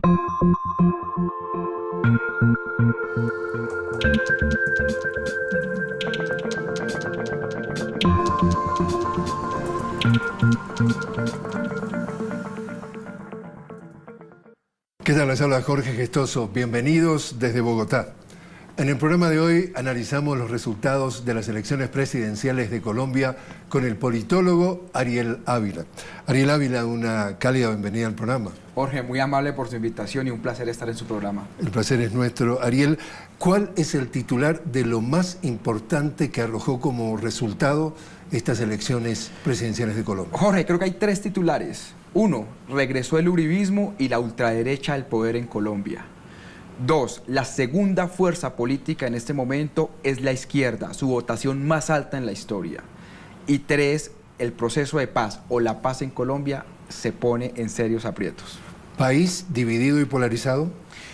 ¿Qué tal? Les habla Jorge Gestoso. Bienvenidos desde Bogotá. En el programa de hoy analizamos los resultados de las elecciones presidenciales de Colombia con el politólogo Ariel Ávila. Ariel Ávila, una cálida bienvenida al programa. Jorge, muy amable por su invitación y un placer estar en su programa. El placer es nuestro. Ariel, ¿cuál es el titular de lo más importante que arrojó como resultado estas elecciones presidenciales de Colombia? Jorge, creo que hay tres titulares. 1. Regresó el uribismo y la ultraderecha al poder en Colombia. 2. La segunda fuerza política en este momento es la izquierda, su votación más alta en la historia. Y 3. El proceso de paz o la paz en Colombia se pone en serios aprietos. ¿País dividido y polarizado?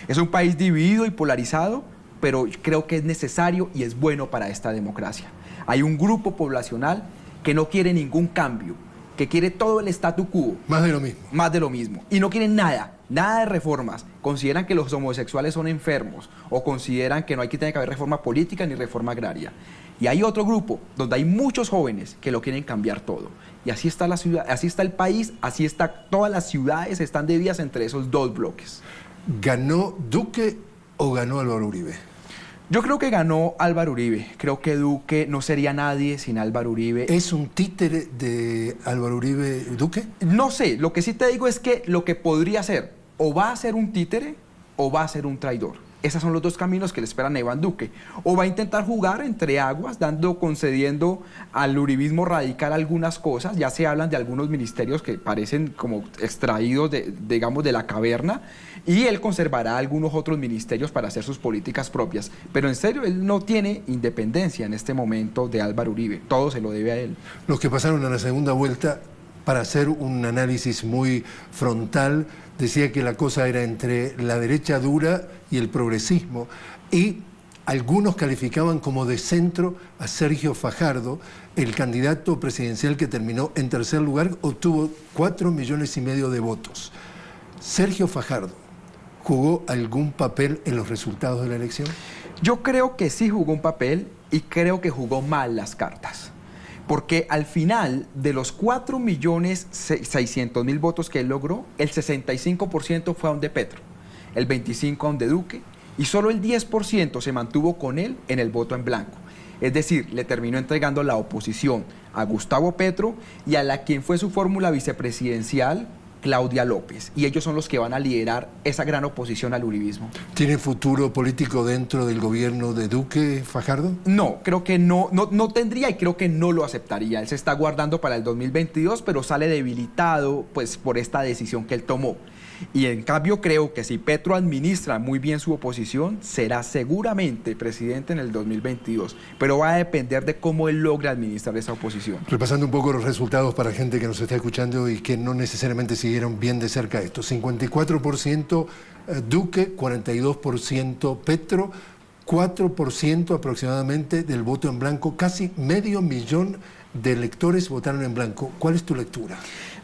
Es un país dividido y polarizado, pero creo que es necesario y es bueno para esta democracia. Hay un grupo poblacional que no quiere ningún cambio, que quiere todo el statu quo. Más de lo mismo. Más de lo mismo. Y no quieren nada de reformas. Consideran que los homosexuales son enfermos o consideran que no tiene que haber reforma política ni reforma agraria. Y hay otro grupo donde hay muchos jóvenes que lo quieren cambiar todo. Y así está la ciudad, así está el país, así está, todas las ciudades están divididas entre esos dos bloques. ¿Ganó Duque o ganó Álvaro Uribe? Yo creo que ganó Álvaro Uribe. Creo que Duque no sería nadie sin Álvaro Uribe. ¿Es un títere de Álvaro Uribe Duque? No sé, lo que sí te digo es que lo que podría ser, o va a ser un títere o va a ser un traidor. Esos son los dos caminos que le esperan a Iván Duque. O va a intentar jugar entre aguas, concediendo al uribismo radical algunas cosas. Ya se hablan de algunos ministerios que parecen como extraídos de la caverna. Y él conservará algunos otros ministerios para hacer sus políticas propias. Pero en serio, él no tiene independencia en este momento de Álvaro Uribe. Todo se lo debe a él. Los que pasaron a la segunda vuelta, para hacer un análisis muy frontal, decía que la cosa era entre la derecha dura y el progresismo, y algunos calificaban como de centro a Sergio Fajardo, el candidato presidencial que terminó en tercer lugar, obtuvo 4,5 millones de votos. Sergio Fajardo, ¿jugó algún papel en los resultados de la elección? Yo creo que sí jugó un papel y creo que jugó mal las cartas. Porque al final de los 4.600.000 votos que él logró, el 65% fue a donde Petro, el 25% a donde Duque, y solo el 10% se mantuvo con él en el voto en blanco. Es decir, le terminó entregando la oposición a Gustavo Petro y a quien fue su fórmula vicepresidencial, Claudia López, y ellos son los que van a liderar esa gran oposición al uribismo. ¿Tiene futuro político dentro del gobierno de Duque, Fajardo? No, creo que no tendría y creo que no lo aceptaría. Él se está guardando para el 2022, pero sale debilitado pues, por esta decisión que él tomó. Y en cambio creo que si Petro administra muy bien su oposición, será seguramente presidente en el 2022, pero va a depender de cómo él logre administrar esa oposición. Repasando un poco los resultados para gente que nos está escuchando y que no necesariamente siguieron bien de cerca esto. 54% Duque, 42% Petro, 4% aproximadamente del voto en blanco, casi 500,000 de electores votaron en blanco. ¿Cuál es tu lectura?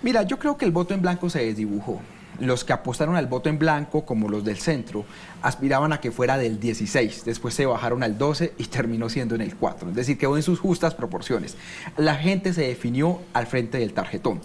Mira, yo creo que el voto en blanco se desdibujó. Los que apostaron al voto en blanco, como los del centro, aspiraban a que fuera del 16, después se bajaron al 12 y terminó siendo en el 4, es decir, quedó en sus justas proporciones. La gente se definió al frente del tarjetón.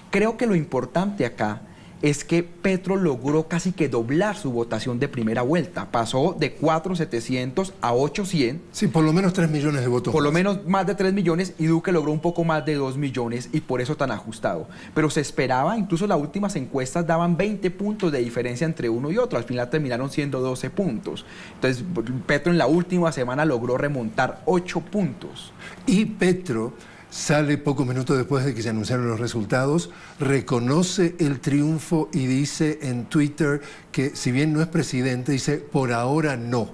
Creo que lo importante acá es que Petro logró casi que doblar su votación de primera vuelta. Pasó de 4,700 a 8,100. Sí, por lo menos 3 millones de votos. Por lo menos más de 3 millones y Duque logró un poco más de 2 millones y por eso tan ajustado. Pero se esperaba, incluso las últimas encuestas daban 20 puntos de diferencia entre uno y otro. Al final terminaron siendo 12 puntos. Entonces Petro en la última semana logró remontar 8 puntos. Y Petro sale pocos minutos después de que se anunciaron los resultados, reconoce el triunfo y dice en Twitter que si bien no es presidente, dice por ahora no.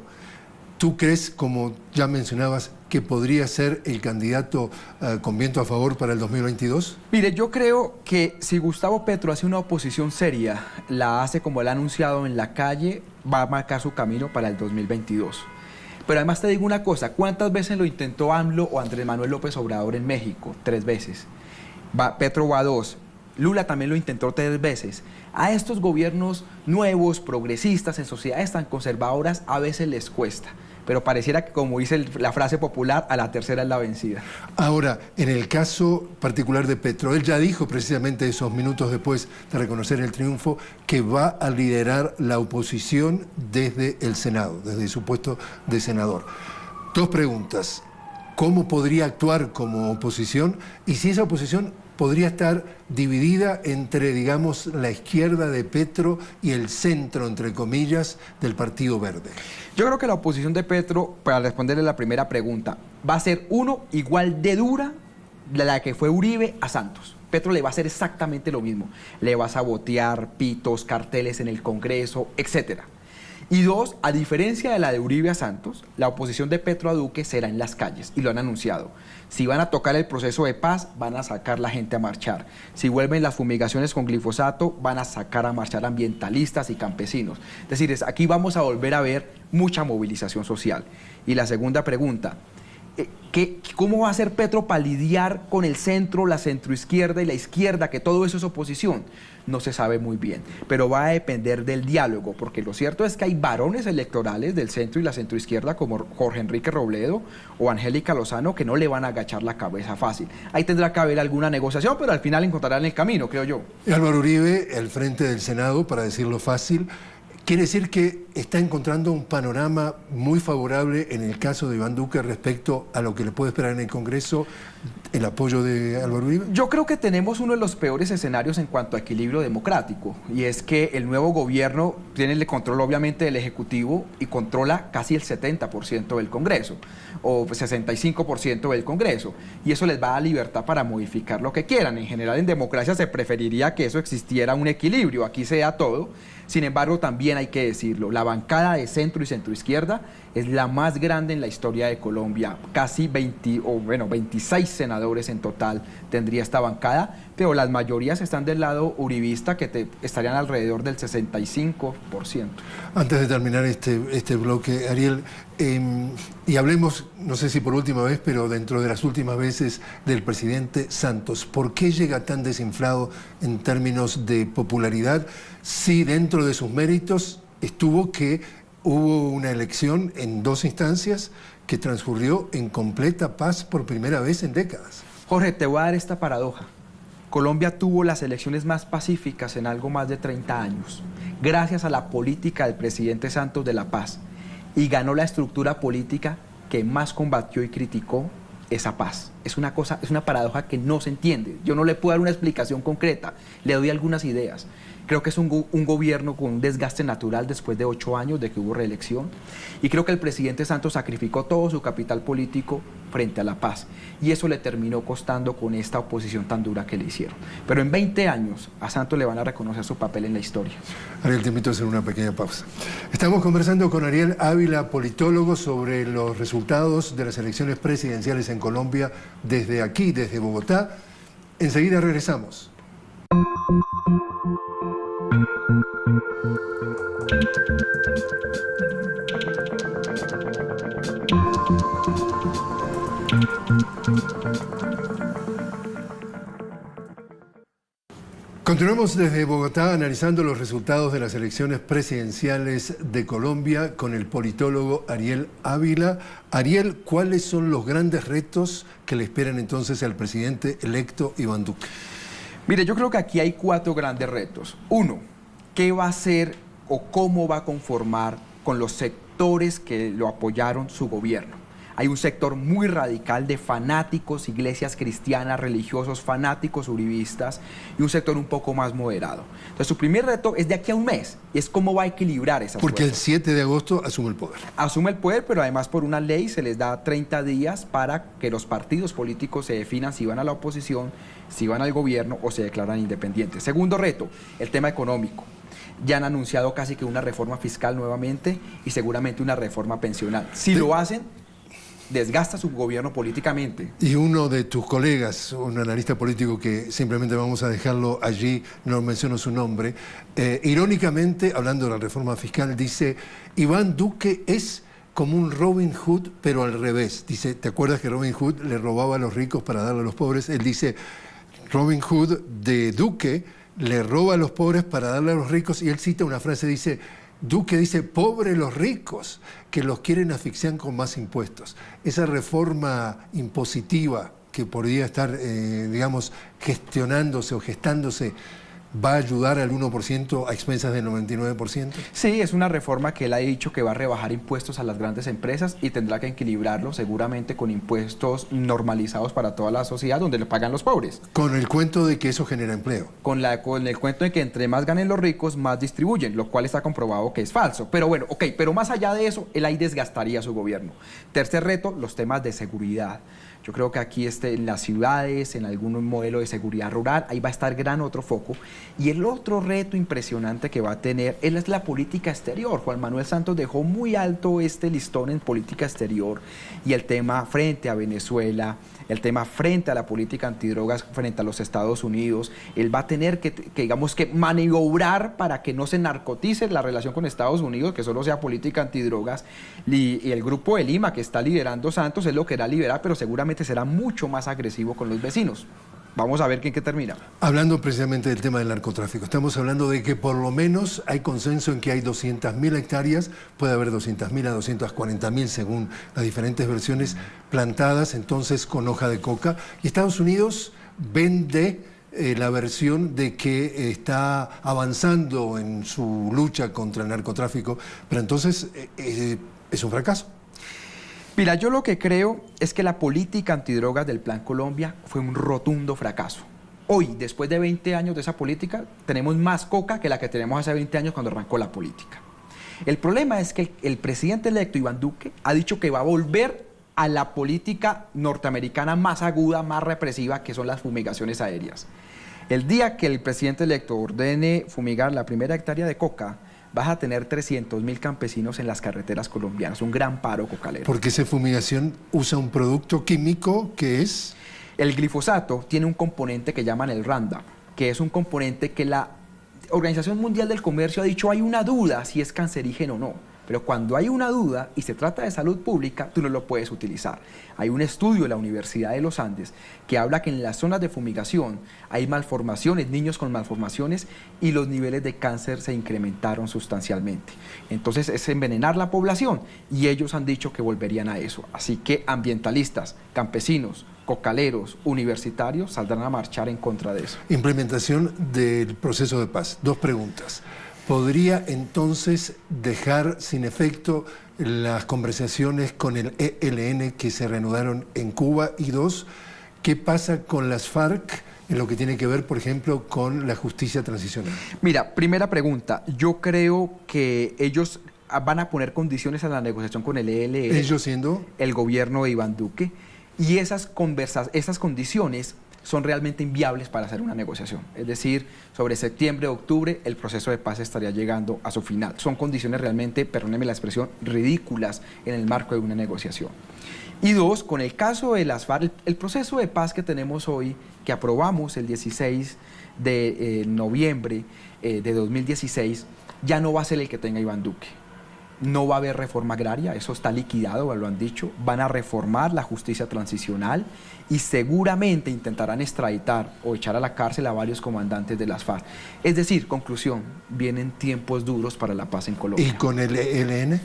¿Tú crees, como ya mencionabas, que podría ser el candidato con viento a favor para el 2022? Mire, yo creo que si Gustavo Petro hace una oposición seria, la hace como él ha anunciado en la calle, va a marcar su camino para el 2022. Pero además te digo una cosa, ¿cuántas veces lo intentó AMLO o Andrés Manuel López Obrador en México? 3 veces. Petro va a 2. Lula también lo intentó 3 veces. A estos gobiernos nuevos, progresistas, en sociedades tan conservadoras, a veces les cuesta. Pero pareciera que, como dice la frase popular, a la tercera es la vencida. Ahora, en el caso particular de Petro, él ya dijo precisamente esos minutos después de reconocer el triunfo que va a liderar la oposición desde el Senado, desde su puesto de senador. 2 preguntas. ¿Cómo podría actuar como oposición? Y si esa oposición podría estar dividida entre, digamos, la izquierda de Petro y el centro, entre comillas, del Partido Verde. Yo creo que la oposición de Petro, para responderle la primera pregunta, va a ser, uno, igual de dura de la que fue Uribe a Santos. Petro le va a hacer exactamente lo mismo. Le va a sabotear pitos, carteles en el Congreso, etcétera. Y 2, a diferencia de la de Uribe a Santos, la oposición de Petro a Duque será en las calles, y lo han anunciado. Si van a tocar el proceso de paz, van a sacar la gente a marchar. Si vuelven las fumigaciones con glifosato, van a sacar a marchar ambientalistas y campesinos. Es decir, aquí vamos a volver a ver mucha movilización social. Y la segunda pregunta, ¿cómo va a hacer Petro para lidiar con el centro, la centroizquierda y la izquierda, que todo eso es oposición? No se sabe muy bien, pero va a depender del diálogo, porque lo cierto es que hay varones electorales del centro y la centroizquierda como Jorge Enrique Robledo o Angélica Lozano que no le van a agachar la cabeza fácil. Ahí tendrá que haber alguna negociación, pero al final encontrarán el camino, creo yo. Álvaro Uribe, al frente del Senado, para decirlo fácil, quiere decir que está encontrando un panorama muy favorable en el caso de Iván Duque respecto a lo que le puede esperar en el Congreso, el apoyo de Álvaro Uribe. Yo creo que tenemos uno de los peores escenarios en cuanto a equilibrio democrático, y es que el nuevo gobierno tiene el control obviamente del Ejecutivo y controla casi el 70% del Congreso, o 65% del Congreso, y eso les va a dar libertad para modificar lo que quieran. En general en democracia se preferiría que eso existiera un equilibrio, aquí se da todo. Sin embargo, también hay que decirlo, la bancada de centro y centroizquierda es la más grande en la historia de Colombia. Casi 26 senadores en total tendría esta bancada, pero las mayorías están del lado uribista, que estarían alrededor del 65%. Antes de terminar este bloque, Ariel, y hablemos, no sé si por última vez, pero dentro de las últimas veces, del presidente Santos. ¿Por qué llega tan desinflado en términos de popularidad si dentro de sus méritos hubo una elección en 2 instancias que transcurrió en completa paz por primera vez en décadas? Jorge, te voy a dar esta paradoja. Colombia tuvo las elecciones más pacíficas en algo más de 30 años, gracias a la política del presidente Santos de la paz, y ganó la estructura política que más combatió y criticó esa paz. Es una paradoja que no se entiende. Yo no le puedo dar una explicación concreta, le doy algunas ideas. Creo que es un gobierno con un desgaste natural después de 8 años de que hubo reelección, y creo que el presidente Santos sacrificó todo su capital político frente a la paz, y eso le terminó costando con esta oposición tan dura que le hicieron. Pero en 20 años a Santos le van a reconocer su papel en la historia. Ariel, te invito a hacer una pequeña pausa. Estamos conversando con Ariel Ávila, politólogo, sobre los resultados de las elecciones presidenciales en Colombia desde aquí, desde Bogotá. Enseguida regresamos. Continuamos desde Bogotá analizando los resultados de las elecciones presidenciales de Colombia con el politólogo Ariel Ávila. Ariel, ¿cuáles son los grandes retos que le esperan entonces al presidente electo Iván Duque? Mire, yo creo que aquí hay 4 grandes retos. 1, ¿qué va a hacer o cómo va a conformar con los sectores que lo apoyaron su gobierno? Hay un sector muy radical de fanáticos, iglesias cristianas, religiosos, fanáticos uribistas, y un sector un poco más moderado. Entonces, su primer reto es de aquí a un mes, y es cómo va a equilibrar esas Porque fuerzas. el 7 de agosto asume el poder. Asume el poder, pero además por una ley se les da 30 días para que los partidos políticos se definan si van a la oposición, si van al gobierno o se declaran independientes. Segundo reto, el tema económico. Ya han anunciado casi que una reforma fiscal nuevamente y seguramente una reforma pensional. Si lo hacen, desgasta su gobierno políticamente. Y uno de tus colegas, un analista político que simplemente vamos a dejarlo allí, no menciono su nombre, irónicamente, hablando de la reforma fiscal, dice: Iván Duque es como un Robin Hood, pero al revés. Dice, ¿te acuerdas que Robin Hood le robaba a los ricos para darle a los pobres? Él dice, Robin Hood de Duque le roba a los pobres para darle a los ricos, y él cita una frase, dice, Duque dice, pobre los ricos, que los quieren asfixiar con más impuestos. Esa reforma impositiva que podría estar, digamos, gestionándose o gestándose, ¿va a ayudar al 1% a expensas del 99%? Sí, es una reforma que él ha dicho que va a rebajar impuestos a las grandes empresas y tendrá que equilibrarlo seguramente con impuestos normalizados para toda la sociedad donde le pagan los pobres. Con el cuento de que eso genera empleo. Con el cuento de que entre más ganen los ricos, más distribuyen, lo cual está comprobado que es falso. Pero bueno, ok, pero más allá de eso, él ahí desgastaría su gobierno. Tercer reto, los temas de seguridad. Yo creo que aquí en las ciudades, en algún modelo de seguridad rural, ahí va a estar gran otro foco. Y el otro reto impresionante que va a tener, él es la política exterior. Juan Manuel Santos dejó muy alto este listón en política exterior y el tema frente a Venezuela, el tema frente a la política antidrogas frente a los Estados Unidos. Él va a tener que digamos que maniobrar para que no se narcotice la relación con Estados Unidos, que solo sea política antidrogas. Y el grupo de Lima que está liderando Santos, él lo querrá liberar, pero seguramente será mucho más agresivo con los vecinos. Vamos a ver en qué termina. Hablando precisamente del tema del narcotráfico, estamos hablando de que por lo menos hay consenso en que hay 200.000 hectáreas, puede haber 200.000 a 240.000 según las diferentes versiones plantadas, entonces con hoja de coca. Y Estados Unidos vende la versión de que está avanzando en su lucha contra el narcotráfico, pero entonces es un fracaso. Mira, yo lo que creo es que la política antidrogas del Plan Colombia fue un rotundo fracaso. Hoy, después de 20 años de esa política, tenemos más coca que la que tenemos hace 20 años cuando arrancó la política. El problema es que el presidente electo Iván Duque ha dicho que va a volver a la política norteamericana más aguda, más represiva, que son las fumigaciones aéreas. El día que el presidente electo ordene fumigar la primera hectárea de coca, vas a tener 300.000 campesinos en las carreteras colombianas, un gran paro cocalero. Porque esa fumigación usa un producto químico que es... El glifosato tiene un componente que llaman el Roundup, que es un componente que la Organización Mundial del Comercio ha dicho hay una duda si es cancerígeno o no. Pero cuando hay una duda y se trata de salud pública, tú no lo puedes utilizar. Hay un estudio de la Universidad de los Andes que habla que en las zonas de fumigación hay malformaciones, niños con malformaciones, y los niveles de cáncer se incrementaron sustancialmente. Entonces es envenenar la población y ellos han dicho que volverían a eso. Así que ambientalistas, campesinos, cocaleros, universitarios saldrán a marchar en contra de eso. Implementación del proceso de paz. Dos preguntas. ¿Podría entonces dejar sin efecto las conversaciones con el ELN que se reanudaron en Cuba? Y dos, ¿qué pasa con las FARC en lo que tiene que ver, por ejemplo, con la justicia transicional? Mira, primera pregunta. Yo creo que ellos van a poner condiciones a la negociación con el ELN. ¿Ellos siendo? El gobierno de Iván Duque. Y esas condiciones son realmente inviables para hacer una negociación. Es decir, sobre septiembre, octubre, el proceso de paz estaría llegando a su final. Son condiciones realmente, perdóneme la expresión, ridículas en el marco de una negociación. Y dos, con el caso de las FARC, el proceso de paz que tenemos hoy, que aprobamos el 16 de noviembre de 2016, ya no va a ser el que tenga Iván Duque. No va a haber reforma agraria, eso está liquidado, lo han dicho. Van a reformar la justicia transicional y seguramente intentarán extraditar o echar a la cárcel a varios comandantes de las FARC. Es decir, conclusión, vienen tiempos duros para la paz en Colombia. ¿Y con el ELN?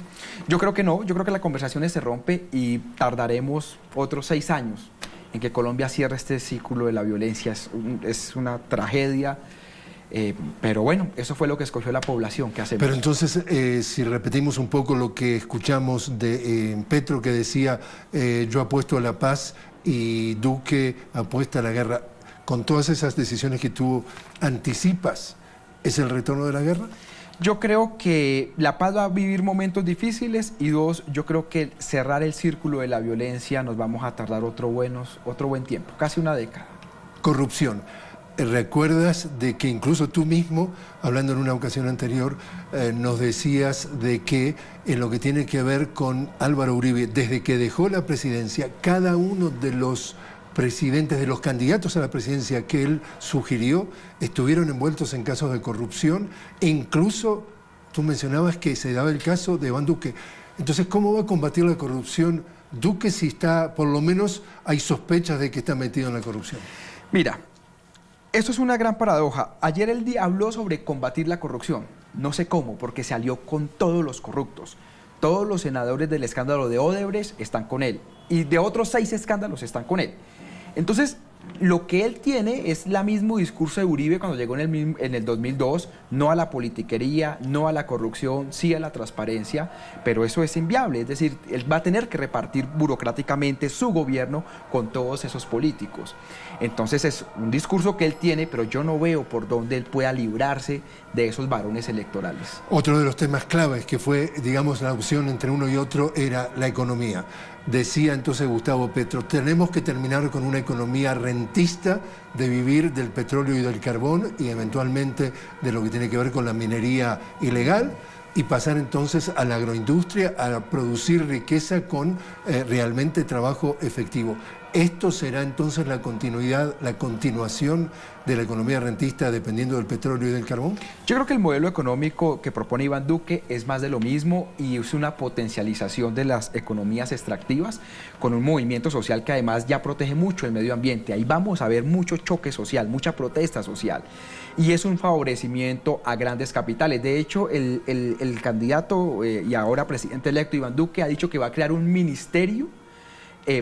Yo creo que no, yo creo que la conversación se rompe y tardaremos otros 6 años en que Colombia cierre este ciclo de la violencia. Es una tragedia. Pero bueno, eso fue lo que escogió la población. ¿Qué hacemos? Pero entonces, si repetimos un poco lo que escuchamos de Petro, que decía, yo apuesto a la paz y Duque apuesta a la guerra, con todas esas decisiones que tú anticipas, ¿es el retorno de la guerra? Yo creo que la paz va a vivir momentos difíciles y dos, yo creo que cerrar el círculo de la violencia nos vamos a tardar otro buen tiempo, casi una década. Corrupción. ¿Recuerdas de que incluso tú mismo, hablando en una ocasión anterior, nos decías de que en lo que tiene que ver con Álvaro Uribe, desde que dejó la presidencia, cada uno de los presidentes, de los candidatos a la presidencia que él sugirió, estuvieron envueltos en casos de corrupción, e incluso tú mencionabas que se daba el caso de Iván Duque. Entonces, ¿cómo va a combatir la corrupción Duque si está, por lo menos hay sospechas de que está metido en la corrupción? Mira, Eso es una gran paradoja. Ayer el día habló sobre combatir la corrupción. No sé cómo, porque se alió con todos los corruptos. Todos los senadores del escándalo de Odebrecht están con él. Y de otros 6 escándalos están con él. Entonces, lo que él tiene es el mismo discurso de Uribe cuando llegó en el 2002, no a la politiquería, no a la corrupción, sí a la transparencia, pero eso es inviable, es decir, él va a tener que repartir burocráticamente su gobierno con todos esos políticos. Entonces es un discurso que él tiene, pero yo no veo por dónde él pueda librarse de esos varones electorales. Otro de los temas claves que fue, digamos, la opción entre uno y otro era la economía. Decía entonces Gustavo Petro, tenemos que terminar con una economía rentista de vivir del petróleo y del carbón y eventualmente de lo que tiene que ver con la minería ilegal y pasar entonces a la agroindustria, a producir riqueza con realmente trabajo efectivo. ¿Esto será entonces la continuidad, la continuación de la economía rentista dependiendo del petróleo y del carbón? Yo creo que el modelo económico que propone Iván Duque es más de lo mismo y es una potencialización de las economías extractivas con un movimiento social que además ya protege mucho el medio ambiente. Ahí vamos a ver mucho choque social, mucha protesta social. Y es un favorecimiento a grandes capitales. De hecho, el candidato y ahora presidente electo Iván Duque ha dicho que va a crear un ministerio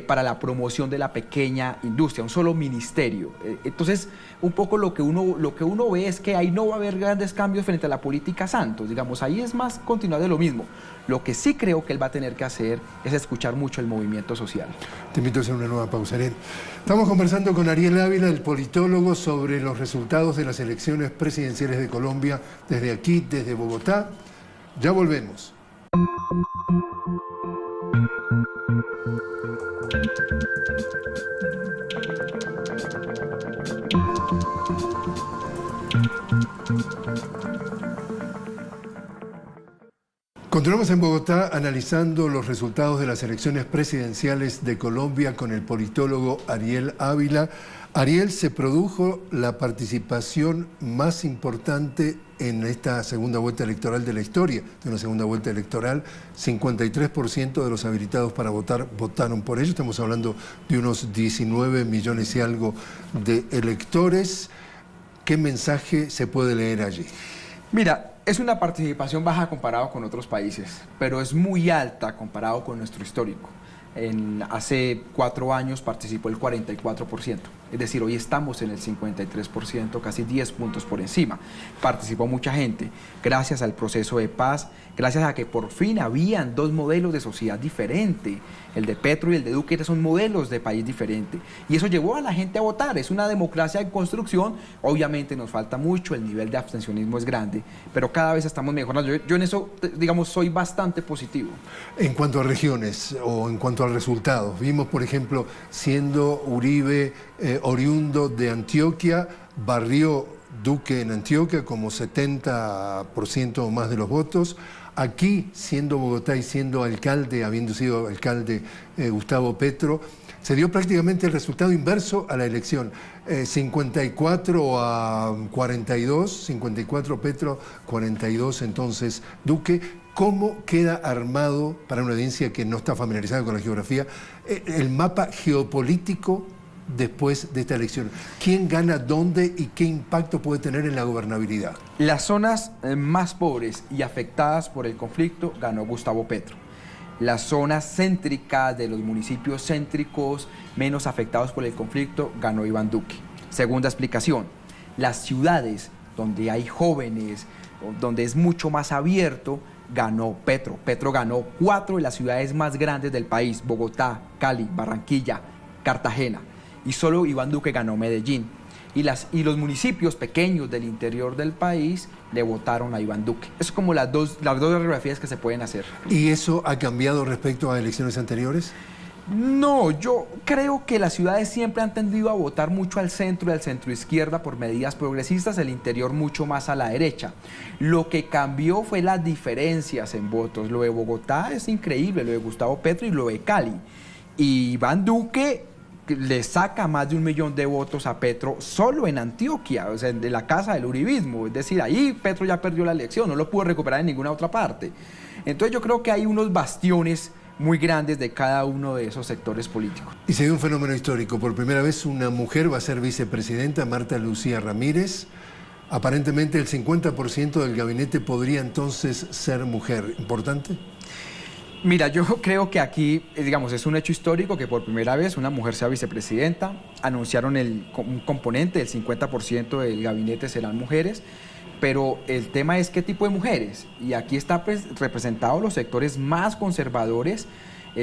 para la promoción de la pequeña industria, un solo ministerio. Entonces, un poco lo que uno ve es que ahí no va a haber grandes cambios frente a la política Santos, digamos, ahí es más continuar de lo mismo. Lo que sí creo que él va a tener que hacer es escuchar mucho el movimiento social. Te invito a hacer una nueva pausa, Ariel. Estamos conversando con Ariel Ávila, el politólogo, sobre los resultados de las elecciones presidenciales de Colombia, desde aquí, desde Bogotá. Ya volvemos. Continuamos en Bogotá analizando los resultados de las elecciones presidenciales de Colombia con el politólogo Ariel Ávila. Ariel, se produjo la participación más importante en esta segunda vuelta electoral de la historia, de una segunda vuelta electoral. 53% de los habilitados para votar votaron por ello. Estamos hablando de unos 19 millones y algo de electores. ¿Qué mensaje se puede leer allí? Mira, es una participación baja comparado con otros países, pero es muy alta comparado con nuestro histórico. Hace 4 años participó el 44%, es decir, hoy estamos en el 53%, casi 10 puntos por encima. Participó mucha gente, gracias al proceso de paz, gracias a que por fin habían 2 modelos de sociedad diferentes, el de Petro y el de Duque, son modelos de país diferente, y eso llevó a la gente a votar. Es una democracia en construcción. Obviamente nos falta mucho, el nivel de abstencionismo es grande, pero cada vez estamos mejorando. Yo en eso, digamos, soy bastante positivo. En cuanto a regiones o en cuanto a resultados, vimos, por ejemplo, siendo Uribe oriundo de Antioquia, barrió Duque en Antioquia como 70% o más de los votos. Aquí, siendo Bogotá y siendo alcalde, habiendo sido alcalde Gustavo Petro, se dio prácticamente el resultado inverso a la elección. 54 a 42, 54 Petro, 42 entonces Duque. ¿Cómo queda armado, para una audiencia que no está familiarizada con la geografía, el mapa geopolítico después de esta elección? ¿Quién gana dónde y qué impacto puede tener en la gobernabilidad? Las zonas más pobres y afectadas por el conflicto ganó Gustavo Petro. Las zonas céntricas de los municipios céntricos menos afectados por el conflicto ganó Iván Duque. Segunda explicación, las ciudades donde hay jóvenes, donde es mucho más abierto, ganó Petro. Petro ganó 4 de las ciudades más grandes del país: Bogotá, Cali, Barranquilla, Cartagena. Y solo Iván Duque ganó Medellín. Y los municipios pequeños del interior del país le votaron a Iván Duque. Eso es como las dos radiografías que se pueden hacer. ¿Y eso ha cambiado respecto a elecciones anteriores? No, yo creo que las ciudades siempre han tendido a votar mucho al centro y al centro izquierda por medidas progresistas, el interior mucho más a la derecha. Lo que cambió fue las diferencias en votos. Lo de Bogotá es increíble, lo de Gustavo Petro y lo de Cali. Y Iván Duque le saca más de 1 millón de votos a Petro solo en Antioquia, o sea, de la casa del uribismo. Es decir, ahí Petro ya perdió la elección, no lo pudo recuperar en ninguna otra parte. Entonces yo creo que hay unos bastiones muy grandes de cada uno de esos sectores políticos. Y se dio un fenómeno histórico. Por primera vez una mujer va a ser vicepresidenta, Marta Lucía Ramírez. Aparentemente el 50% del gabinete podría entonces ser mujer. ¿Importante? Mira, yo creo que aquí, digamos, es un hecho histórico que por primera vez una mujer sea vicepresidenta. Anunciaron un componente del 50% del gabinete serán mujeres, pero el tema es qué tipo de mujeres. Y aquí están representados los sectores más conservadores,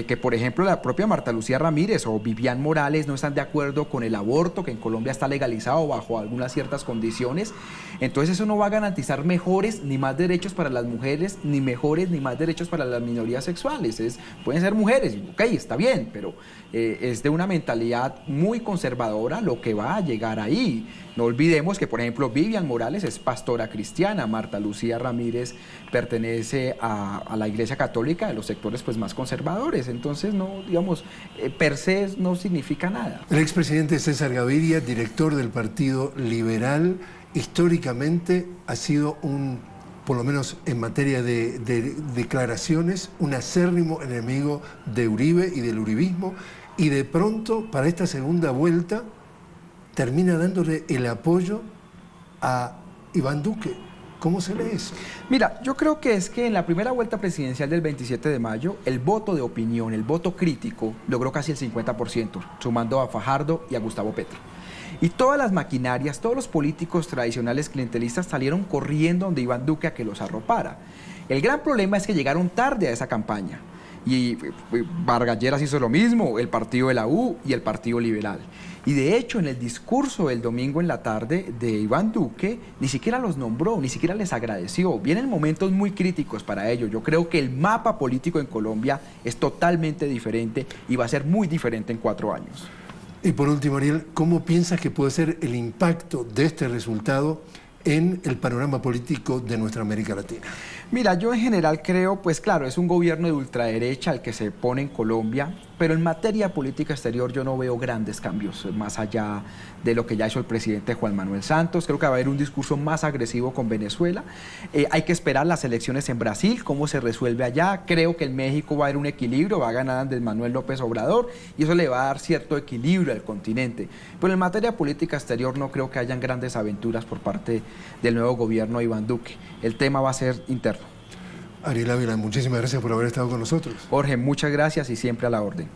que por ejemplo la propia Marta Lucía Ramírez o Vivian Morales no están de acuerdo con el aborto, que en Colombia está legalizado bajo algunas ciertas condiciones. Entonces eso no va a garantizar mejores ni más derechos para las mujeres, ni mejores ni más derechos para las minorías sexuales. Pueden ser mujeres, ok, está bien, pero es de una mentalidad muy conservadora lo que va a llegar ahí. No olvidemos que, por ejemplo, Vivian Morales es pastora cristiana, Marta Lucía Ramírez pertenece a la Iglesia Católica, de los sectores pues, más conservadores. Entonces, no, digamos, per se no significa nada. El expresidente César Gaviria, director del Partido Liberal, históricamente ha sido por lo menos en materia de declaraciones, un acérrimo enemigo de Uribe y del uribismo, y de pronto, para esta segunda vuelta, termina dándole el apoyo a Iván Duque. ¿Cómo se lee eso? Mira, yo creo que es que en la primera vuelta presidencial del 27 de mayo, el voto de opinión, el voto crítico, logró casi el 50%, sumando a Fajardo y a Gustavo Petro. Y todas las maquinarias, todos los políticos tradicionales clientelistas salieron corriendo donde Iván Duque a que los arropara. El gran problema es que llegaron tarde a esa campaña. Y Vargas Lleras hizo lo mismo, el partido de la U y el Partido Liberal. Y de hecho, en el discurso del domingo en la tarde de Iván Duque, ni siquiera los nombró, ni siquiera les agradeció. Vienen momentos muy críticos para ellos. Yo creo que el mapa político en Colombia es totalmente diferente y va a ser muy diferente en 4 años. Y por último, Ariel, ¿cómo piensas que puede ser el impacto de este resultado en el panorama político de nuestra América Latina? Mira, yo en general creo, pues claro, es un gobierno de ultraderecha el que se pone en Colombia, pero en materia política exterior yo no veo grandes cambios, más allá de lo que ya hizo el presidente Juan Manuel Santos. Creo que va a haber un discurso más agresivo con Venezuela. Hay que esperar las elecciones en Brasil, cómo se resuelve allá. Creo que en México va a haber un equilibrio, va a ganar Andrés Manuel López Obrador y eso le va a dar cierto equilibrio al continente. Pero en materia política exterior no creo que hayan grandes aventuras por parte del nuevo gobierno de Iván Duque. El tema va a ser interno. Ariel Ávila, muchísimas gracias por haber estado con nosotros. Jorge, muchas gracias y siempre a la orden.